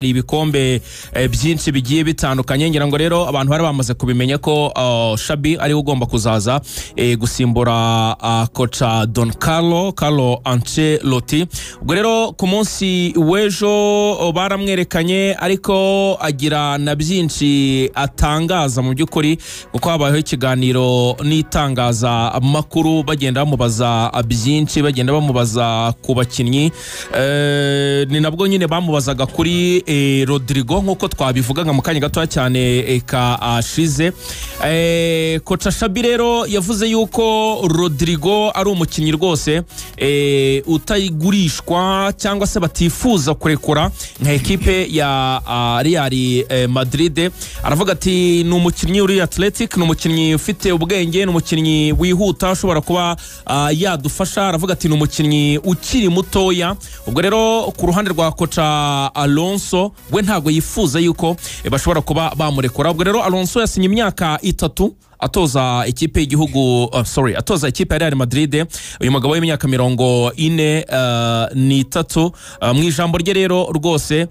ibikombe byinshi bigiye bitandukanye ngira ngo rero abantu bari bamaze kubimenya ko Shabi ari ugomba kuzaza gusimbura kocha Don Carlo Ancelotti. Ubwo rero ku munsi w'ejo baramwerekanye ariko agira na byinshi atangaza mu by'ukuri kuko habayeho ikiganiro n'itangaza amakuru bagenda bamubaza byinshi bagenda bamubaza ku bakinnyi ni nabwo nyine bamubazaga kuri Rodrigo nkuko twabivugaga mu kanya gato cyane kashize. Kocha Shabi rero yavuze yuko Rodrigo ari umukinnyi rwose utayigurishwa cyangwa se batifuza kurekura nka ekipe ya Real Madrid. Aravuga ati ni umukinnyi uri athletic, ni umukinnyi ufite ubwenge, ni umukinnyi wihuta ushobora kuba yadufasha. Aravuga ati ni umukinnyi ukiri mutoya. Ubwo rero ku ruhande rwa kocha Alonso we ntago yifuza yuko bashobora kuba bamurekura. Ubwo rero Alonso yasinye imyaka 3 atoza ikipe y'igihugu atoza ikipe ya Real Madrid. Uyu mugabo w'imyaka 43 mu ijambo rye rero rwose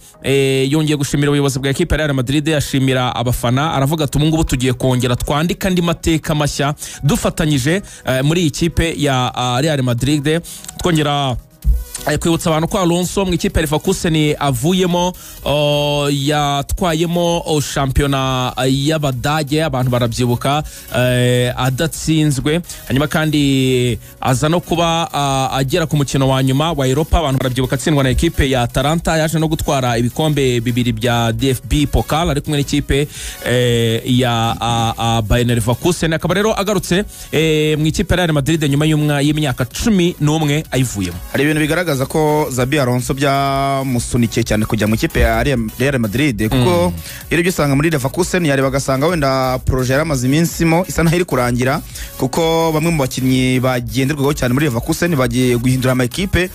yongeye gushimira ubuyobozi bwa ikipe ya Real Madrid, ashimira abafana. Aravuga ati ubu tugiye kongera twandika andi mateka mashya dufatanyije muri ikipe ya Real Madrid. Twongera kwibutsa abantu ko Alonso mu ikipe ya Leverkusen avuyemo yatwayemo shampiyona y'Abadage, abantu barabyibuka, adatsinzwe. Hanyuma kandi aza no kuba agera ku mukino wa nyuma wa Europa, abantu barabyibuka, atsindwa na ekipe ya Atalanta. Yaje no gutwara ibikombe bibiri bya DFB Pokal ari kumwe n'ikipe ya Bayer Leverkusen. Akaba rero agarutse mu ikipe ya Real Madrid nyuma y'imyaka 11 ayivuyemo. Hari ibintu bigaragaza ko Xabi Alonso byamusunikiye cyane kujya mu ikipe ya Real Madrid kuko yari byusanga muri Leverkusen yari bagasanga wenda projet yaramaze iminsimo isa naho iri kurangira, kuko bamwe mu bakinnyi bagenderwaho cyane muri Leverkusen bagiye guhindura ama ekipe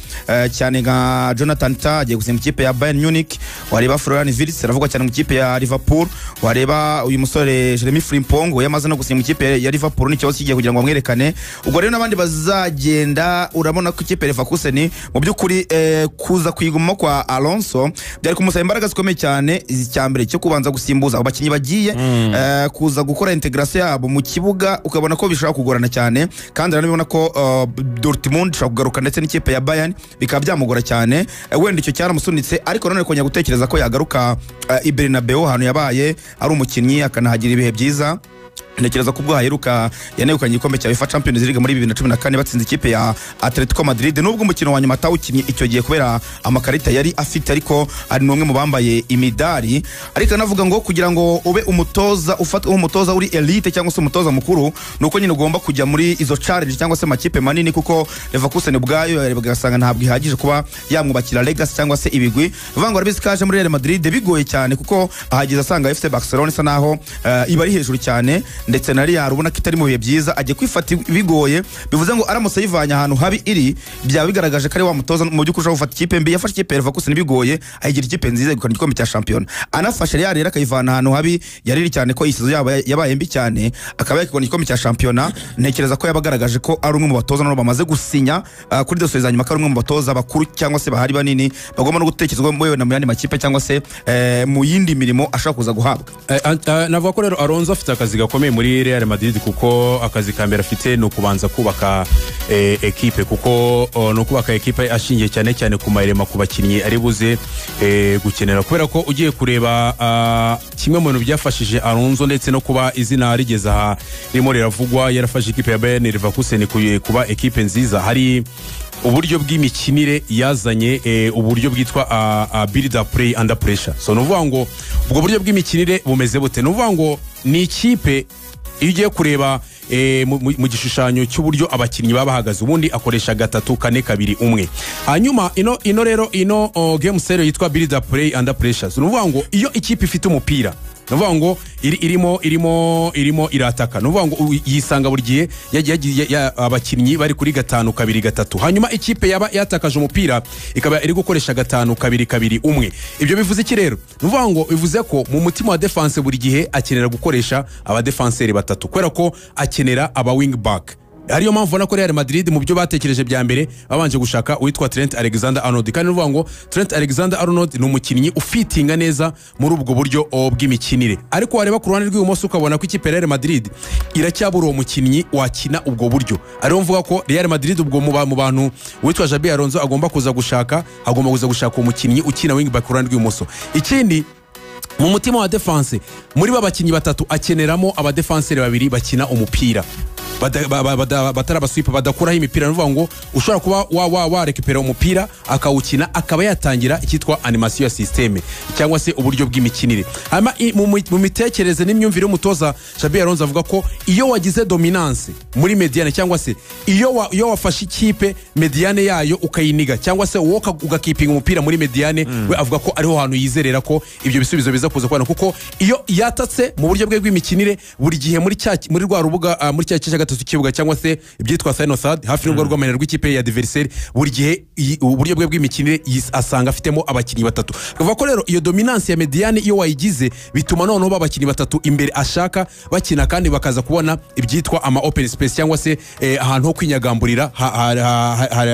cyane nka Jonathan Tah agiye gusinya mu ikipe ya Bayern Munich, wareba Florian Wirtz aravugwa cyane mu ikipe ya Liverpool, wareba uyu musore Jeremy Frimpong yamaze no gusinya mu ikipe ya Liverpool n'ikibazo kigiye kugira ngo bamwerekane. Ubwo rero nabandi bazagenda, urabona ko ikipe ya Leverkusen mu byukuri kuza kwiguma kwa Alonso byari kumusaba imbaraga zikomeye cyane. Icyambere cyo kubanza gusimbuza abakinnyi bagiye kuza gukora integration yabo mu kibuga, ukabona ko bishobora kugorana cyane, kandi ranabibona ko Dortmund ishobora kugaruka ndetse n'ikipe ya Bayern bikaba byamugora cyane. Wenda icyo cyaramusunitse, ariko none kongera gutekereza ko yagaruka i Bernabeu ahantu yabaye ari umukinnyi akanahagira ibihe byiza. Ntekereza kubwo haheruka yanegukanye igikombe cya UEFA Champions League muri 2014 batsinze ikipe ya Atletico Madrid, nubwo umukino wa nyuma atawukinnye icyo gihe kubera amakarita yari afite, ariko ari numwe mu bambaye imidari. Ariko navuga ngo kugira ngo ube umutoza ufatwa umutoza uri elite cyangwa se umutoza mukuru, nuko nyine ugomba kujya muri izo challenge cyangwa se makipe manini, kuko Leverkusen ubwayo yari bagasanga ntabwo ihagije kuba yamwubakira legacy cyangwa se ibigwi. Vangwa rabizi kaje muri Real Madrid bigoye cyane, kuko ahageze asanga FC Barcelona isa naho ibari hejuru cyane, ndetse na Real ubona ko itari mu bihe byiza, agiye kwifata bigoye. Bivuze ngo aramutse yivanya ahantu habi iri, byaba bigaragaje ko ari wa mutoza mu by'ukuri ushobora gufata ikipe mbi. Yafashe ikipe ya Leverkusen bigoye, ayigira ikipe nziza igukana igikombe cya shampiyona. Anafashe Real rero akayivana ahantu habi yari iri cyane ko isizo yabaye mbi cyane, akaba yakigona igikombe cya shampiyona. Ntekereza ko yabagaragaje ko ari umwe mu batoza nabo bamaze gusinya kuri dosiye za nyuma, ko ari umwe mu batoza bakuru cyangwa se bahari banini bagomba no gutekerezwa mu na mu yandi makipe cyangwa se mu yindi mirimo ashaka kuza guhabwa. Navuga ko rero Alonso afite akazi gakomeye muri Real Madrid, kuko akazi kambere afite no kubanza kubaka ekipe, kuko no kubaka ekipe ashingiye cyane cyane ku marema ku bakinnyi ari buze gukenera, kubera ko ugiye kureba kimwe mu bintu byafashije Alonso ndetse no kuba izina rigeza aha ririmo riravugwa, yarafashe ekipe ya Bayern Leverkusen kuba ekipe nziza. Hari uburyo bw'imikinire yazanye, uburyo bwitwa build up play under pressure. So nuvuga ngo ubwo buryo bw'imikinire bumeze bute? Nuvuga ngo ni ikipe iyo ugiye kureba mu gishushanyo cy'uburyo abakinnyi baba bahagaze, ubundi akoresha 3-4-2-1. Hanyuma ino rero game series yitwa build up play under pressure. So nuvuga ngo iyo ikipe ifite umupira, nuvuga ngo irimo irataka, nuvuga ngo yisanga buri gihe abakinnyi bari kuri 5-2-3. Hanyuma ikipe yaba yatakaje umupira ikaba iri gukoresha 5-2-2-1. Ibyo bivuze iki rero? Nuvuga ngo bivuze ko mu mutima wa defense buri gihe akenera gukoresha aba defenseurs batatu, kubera ko akenera aba wing back. ariyo mpamvu ubona ko Real Madrid mu byo batekereje bya mbere babanje gushaka uwitwa Trent Alexander-Arnold, kandi uvuga ngo Trent Alexander-Arnold ni umukinnyi ufitinga neza muri ubwo buryo bw'imikinire. Ariko wareba ku ruhande rw'ibumoso ukabona ko ikipe Real Madrid iracyabura uwo mukinnyi wakina ubwo buryo. Ariyo mvuga ko Real Madrid ubwo mu bantu uwitwa Xabi Alonso agomba kuza gushaka umukinnyi ukina wing back ku ruhande rw'ibumoso. Ikindi mu mutima wa defense muri babakinnyi batatu akeneramo abadefenseri babiri bakina umupira batari abaswipa badakuraho imipira. Nuvuga ngo ushobora kuba warekipera umupira akawukina akaba yatangira icyitwa animation ya systeme cyangwa se uburyo bw'imikinire. Hama mu mitekerereze n'imyumvire y'umutoza Xabi Alonso avuga ko iyo wagize dominance muri mediane cyangwa se iyo wafashe ikipe mediane yayo ukayiniga cyangwa se ugakipinga umupira muri mediane, we avuga ko ariho hantu yizerera ko ibyo bisubizo biza kuza kubana, kuko iyo yatatse mu buryo bwe bw'imikinire buri gihe muri rwa rubuga muri cya kibuga cyangwa se ibyitwa final third hafi n'ubwo rw'amahera rw'ikipe ya adversaire, buri gihe uburyo bwe bw'imikinire asanga afitemo abakinnyi batatu. Akavuga ko rero iyo dominance ya mediane iyo wayigize bituma noneho babakinnyi batatu imbere ashaka bakina, kandi bakaza kubona ibyitwa ama open space cyangwa se ahantu ho kwinyagamburira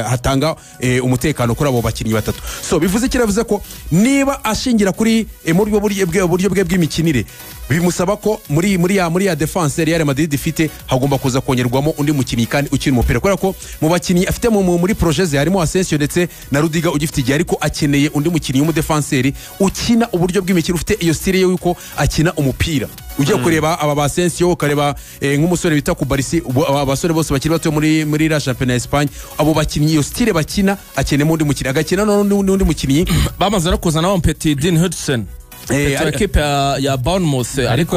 hatanga umutekano kuri abo bakinnyi batatu. So bivuze kiravuze ko niba ashingira kuri muri buryo bwe bw'imikinire bimusaba ko muri ya defense Real Madrid ifite hagomba kuza kongerwamo undi mukinnyi kandi ukina umupira, kubera ko mu bakinnyi afite muri projet ze harimo Asensio ndetse na Rudiger ugifite igihe, ariko akeneye undi mukinnyi w'umudefenseri ukina uburyo bw'imikino ufite iyo style yuko akina umupira. Ugiye kureba aba Asensio ukareba nk'umusore bita Kubarisi, abasore bose bakiri bato muri la Championnat ya Espagne, abo bakinnyi iyo style bakina akeneye undi mukinnyi, agakina n'undi mukinnyi bamaze no kuzana wa Petit Dean Hudson ekipe ya Bournemouth, ariko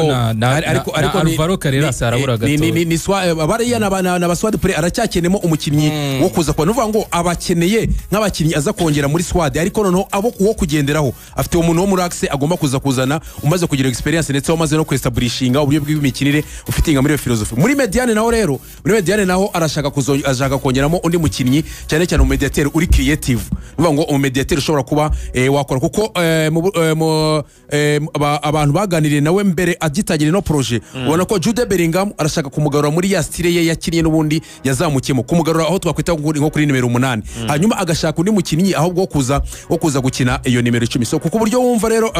Alvaro Carreras arabura gato ni bariya na Swad Pre aracyakenemo umukinnyi wo kuza kwa, nuvuga ngo abakeneye nk'abakinnyi aza kongera muri Swad, ariko noneho abo wo kugenderaho afite umuntu wo muri Axe agomba kuzana umaze kugira experience ndetse wamaze no kwestablishinga uburyo bw'imikinire ufitinga muri philosophy. Muri mediane naho arashaka kongeramo undi mukinnyi cyane cyane umediateur uri creative, nuvuga ngo umediateur ushobora kuba wakora, kuko abantu baganiriye nawe mbere agitagire no projet ubona ko Jude Bellingham arashaka kumugarura muri ya style ye yakinnye n'ubundi yazamukiyemo, kumugarura aho twakwita nko kuri nimero 8, hanyuma agashaka undi mukinnyi ahubwo wo kuza gukina iyo nimero 10. So kuko buryo wumva rero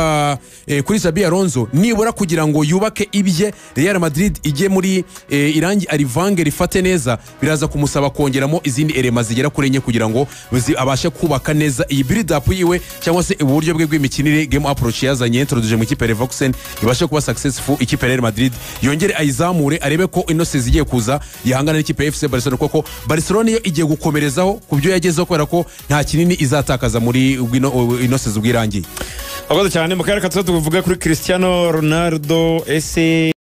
kuri Xabi Alonso nibura kugira ngo yubake ibye Real Madrid ijye muri irangi arivange rifate neza, biraza kumusaba kongeramo izindi elema zigera kuri enye kugira ngo abashe kubaka neza iyi build up yiwe cyangwa se uburyo bwe bw'imikinire game approach yazanye introduce mu ikipe Leverkusen ibashe kuba successful, ikipe Real Madrid yongere ayizamure arebe ko inose zigiye kuza yahangana n'ikipe FC Barcelona, kuko Barcelona yo igiye gukomerezaho ku byo yagezeho kubera ko nta kinini izatakaza muri inose z'ubwirangiye. Abakoze cyane mu karere katatu tuvuga kuri Cristiano Ronaldo ese